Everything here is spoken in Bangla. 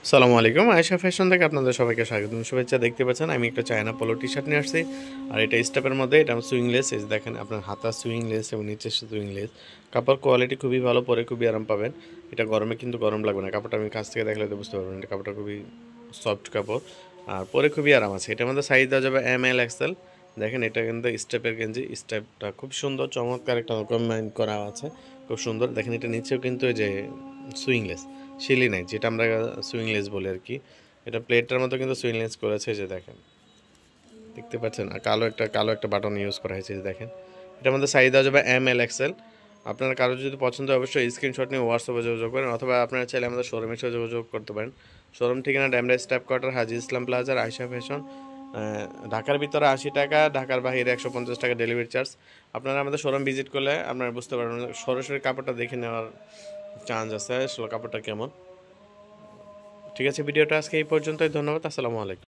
আসসালামু আলাইকুম। আয়েশা ফ্যাশন থেকে আপনাদের সবাইকে স্বাগতম, শুভেচ্ছা। দেখতে পাচ্ছেন আমি একটা চায়না পোলো টি-শার্ট নিয়ে আসছি। আর এটা স্টেপের মধ্যে, এটা সুইংলেস। এই যে দেখেন, আপনার হাতা সুইংলেস এবং নিচে সুইংলেস। কাপড় কোয়ালিটি খুবই ভালো, পরে খুবই আরাম পাবেন। এটা গরমে কিন্তু গরম লাগবে না। কাপড়টা আমি কাছ থেকে দেখলে তো বুঝতে পারবেন, এটা কাপড়টা খুবই সফট কাপড় আর পরে খুবই আরাম আছে। এটার মধ্যে সাইজ দেওয়া যাবে এম এল এক্সেল। দেখেন, এটা কিন্তু স্টেপের গেঞ্জি। স্টেপটা খুব সুন্দর, চমৎকার একটা কম্বাইন করা আছে, খুব সুন্দর। দেখেন, এটা নিচেও কিন্তু এই যে সুইংলেস, শিলি নাই, যেটা আমরা সুইংলেস বলি আর কি। এটা প্লেটটার মতো কিন্তু সুইংলেস করেছে, যে দেখেন, দেখতে পাচ্ছেন। আর কালো একটা বাটন ইউজ করা হয়েছে, যে দেখেন। এটার মধ্যে সাইজ দেওয়া যাবে এম এল এক্সেল। আপনার কারো যদি পছন্দ হয় অবশ্যই স্ক্রিনশট নিয়ে হোয়াটসঅ্যাপে যোগাযোগ করেন, অথবা আপনারা চাইলে আমাদের শোরুমে এসে যোগাযোগ করতে পারেন। শোরুম ঠিকানা ড্যামরা স্টাফ কোয়ার্টার, হাজি ইসলাম প্লাজার, আয়শা ফ্যাশন। ঢাকার ভিতরে 80 টাকা, ঢাকার বাইরে 150 টাকা ডেলিভারি চার্জ। আপনারা আমাদের শোরুম ভিজিট করলে আপনারা বুঝতে পারবেন, সরাসরি কাপড়টা দেখে নেওয়ার চান্স আছে আসলে কাপড়টা কেমন। ঠিক আছে, ভিডিওটা আজকে এই পর্যন্তই। ধন্যবাদ। আসসালামু আলাইকুম।